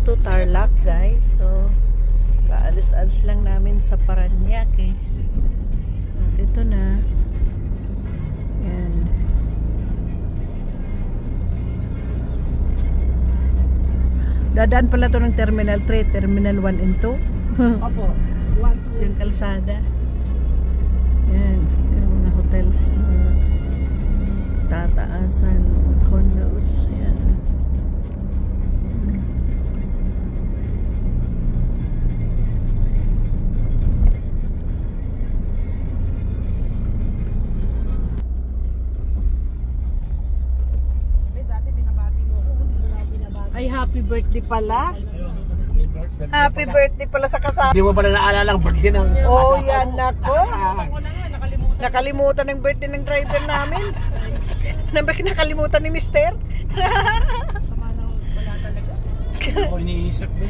to Tarlac, guys. So, kaalis-alis lang namin sa Parañaque. At ito na. Yan. Dadaan pala to ng Terminal 3, Terminal 1 and 2. Opo. 1, 2. Yung kalsada. Yan. Yung mga hotels na tataasan. Condos. Yan. Ay, happy birthday pala. Happy birthday pala sa kasama. Hindi mo pala naalala ang birthday ng... Oh, yan nako. Nakalimutan ng birthday ng driver namin. Nakalimutan ni Mister. Sama na wala talaga. Ako iniisip eh.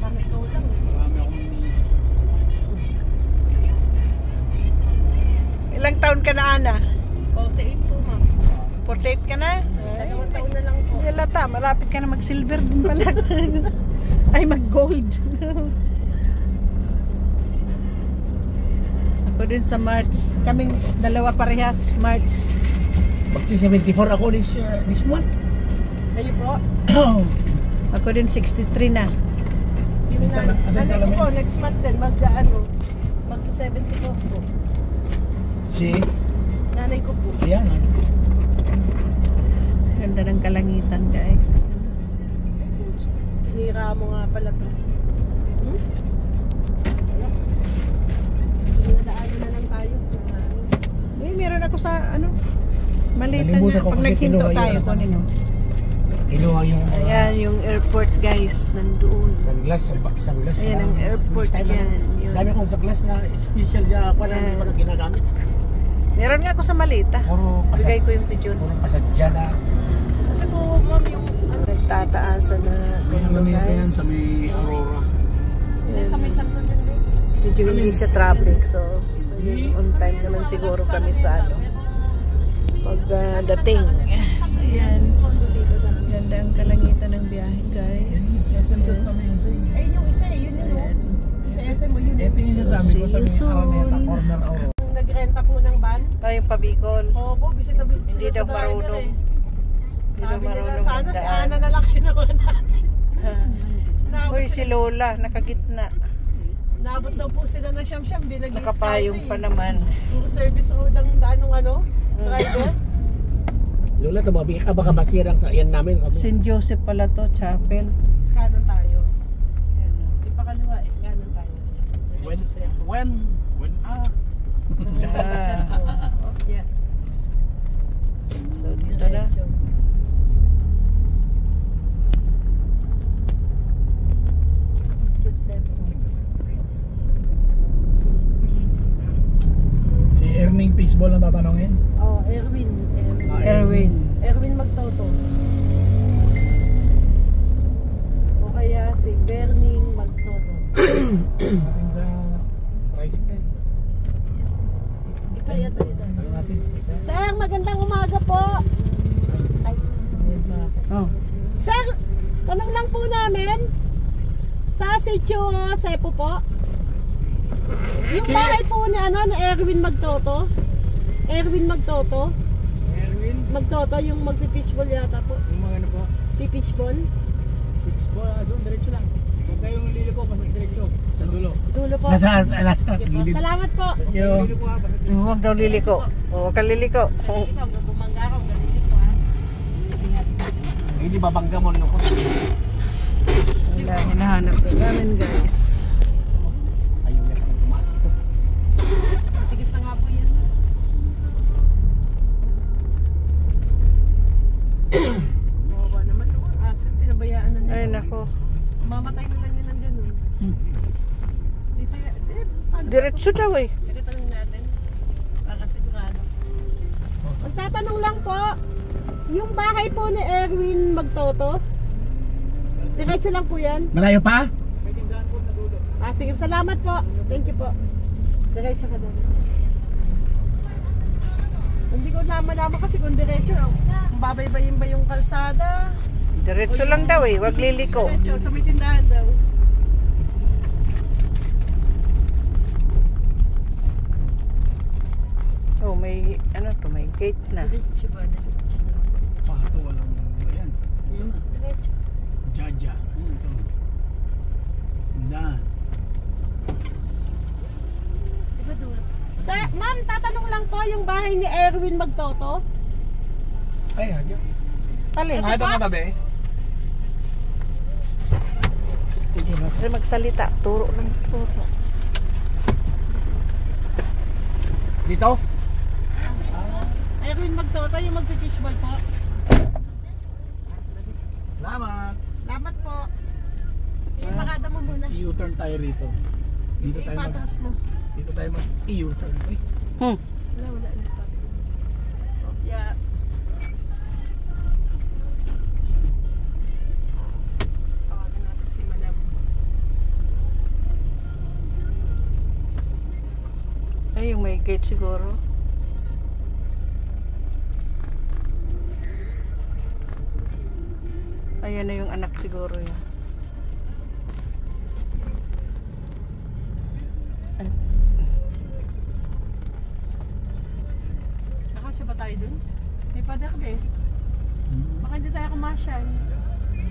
Kami ikaw lang. Marami akong iniisip. Ilang taon ka na, Ana? 48 po, ma'am. 48 ka na? Dalawang taon na lang po. Yalata, malapit ka na mag-silver din pala. Ay, mag-gold. Ako din sa March. Kaming dalawa parehas, March. Magsi-74 ako this month. Kayo po? Ako din 63 na. Yung nanay ko po, next month din, magsa-74 po. Si? Nanay ko po. Ayan. Ganda ng kalangitan, guys. Sinira mo nga pala to. Sinadaanan na lang tayo. Eh, meron ako sa, malita Nalimutan nga. ko Pag kasi naghinto kinuha tayo, yung kunin mo. Kinuha yung... Ayan, yung airport, guys, nandoon. Sunglass. Ayan, ang airport yan. Yun. Dami akong sunglass na special siya ako na hindi ko na ginagamit. Meron nga ako sa malita. Puro Bigay ko yung pigeon. Puro pasadya na. Kasi po, ma'am, yung... Nagtataasan na kondo, guys. Sa may Aurora. Sa may santo din din. Medyo hindi siya traffic, so on time naman siguro kami sa pagdating. So yan, ganda ang kalangitan ng biyahe, guys. SM kami yung say. Eh, yung isa eh, yun yun. Ayan. Sa SM mo yun. Ito yung sasabi ko sa may Araneta, corner Aurora. Nagrenta po ng van. Oh, yung pabicol. Oo po, visit na visit Hindi sila daw sa driver marunong. eh. Hindi daw Sabi nila, marunong sana si magdaan. Ana na lang kinuha natin. Uy, si Lola, nakagitna. Naabot daw po sila ng siyam-siyam, di nag-i-sky Nakapayong pa naman. Service road ang daan ng driver. Lola, tumabi ka, baka masirang sa iyan namin. St. Joseph pala to, chapel. Kanan tayo. Ipakaliwa eh, kanan tayo. When? Yeah. So, dito na. Si Erning Baseball ang tatanungin. Oh, Erwin. Erwin. Erwin Magtoto. O kaya si Berning Magtoto. Ating sa tricycle. Di pa yata ito. Ano natin? Sir, magandang umaga po. Ay. Oh. Sir, tanong lang po namin. Sa Sitio Cepo po. Yung bahay po ni Erwin Magtoto. Erwin Magtoto. Magtoto, yung magpipishball yata po. Yung mga ano po? Pipishball. Doon, diretso lang. Huwag kayong liliko, basta diretso. Sa dulo. Dulo po. Nasa Sige po. gilid. Salamat po. Liliko ha, basta diretso. Huwag daw liliko. Huwag kang liliko. Ikaw, bumangga ka, galit po ha. Hindi babangga mo yung kotse. Wala, hinahanap ko namin, guys. Ayaw na kang tumasok ito. Tigas na nga po yan. Mawawa naman no. Sir, pinabayaan na nila. Ay, nako. Mamatay na lang yun ng ganun. Dito yan. Diretso daw eh. Nagtatanong natin. Para sigurado. Magtatanong lang po. Yung bahay po ni Erwin Magtoto. Diretso lang po yan. Malayo pa? Sige, salamat po. Thank you po. Diretso ka doon. Hindi ko malaman kasi kung diretso. Babaybayin ba yung kalsada? Diretso lang daw eh, wag liliko. Diretso, sa may tindahan daw. Oh, may ano to, may gate na. Diretso ba? Diretso. Pato, walang ayan. Ito na. Diretso. Jaja. Ayan ito. Tindahan. Diba doon? Ma'am, tatanong lang po yung bahay ni Erwin Magtoto. Ay, hagya. Alin? Ito nga tabi. Hindi mo kasi magsalita. Turo lang, turo. Dito? Erwin Magtoto, yung magpipishball po. Salamat. Salamat po. Ipakada mo muna. I-U-turn tayo rito. Dito tayo mag Ipatas mo. Dito tayo mag I-U-turn. Ay. Wala. Ano sabi ko? Yeah. Tawagan natin si Madam. Ay, yung may gate siguro. Ayan na yung anak siguro yan. Nakasya ba tayo dun? May padak ba eh. Baka hindi tayo kumasyan.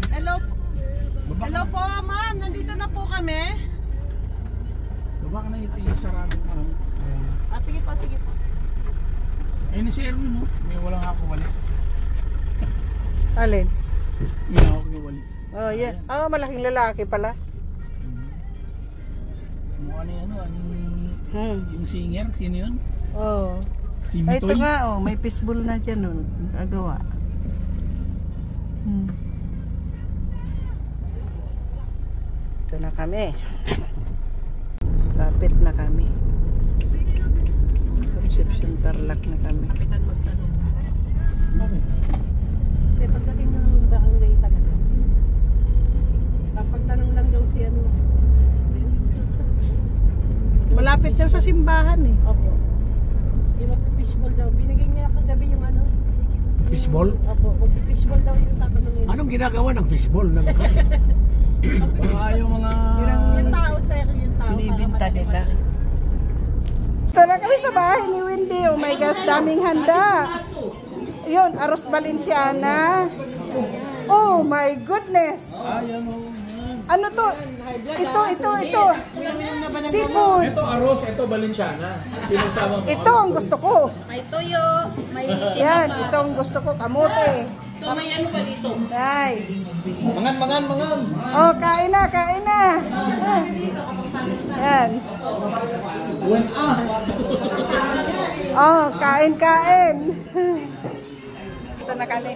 Hello po. Hello po, ma'am. Nandito na po kami. Baba ka na ito yung sarado mo. Sige po, sige po. Ayun na si Erwin, no? May walang ako walis. Alin? May hawak na walis. Oh, yan. Ah, malaking lalaki pala. Mukha ni ano, Hmm. yung singer, sino yun? Oh. Si Ay, ito Mitoy. nga, oh, may fishbowl na dyan, oh. Nagawa. Hmm. Ito na kami. Lapit na kami. Conception Tarlac na kami. Kapitan magtanong. Bakit? Hindi, pagdating na ng barangay talaga. Pagtanong lang daw si ano. Malapit daw sa simbahan eh. Opo. Yung magpipishball daw. Binigay niya kagabi yung ano. Fishball? Opo, magpipishball daw yung tatanungin. Anong ginagawa ng fishball? Baka yung mga... Yung tao, sir, yung tao. Binibinta para nila. madaling Ito na kami sa bahay ni Wendy. Oh my gosh, daming handa. Yun, Aros Valenciana. Oh my goodness. Ayan o. Ano to? Ito. Seafood. Ito arroz, ito Valenciana. Pinagsama mo. Ito ang gusto ko. May tuyo, may Yan, ito ang gusto ko. Kamote. ito, may ano pa dito. Nice. Mangan. Oh, kain na. Yan. Oh, kain. Ito na kami.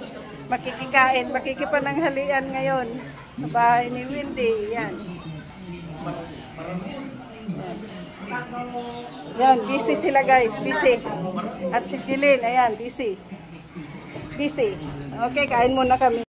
Makikipananghalian ngayon. Sa bahay ni Wendy. Yan. Yan, busy sila guys. Busy. At si Jilin, ayan, busy. Okay, kain muna kami.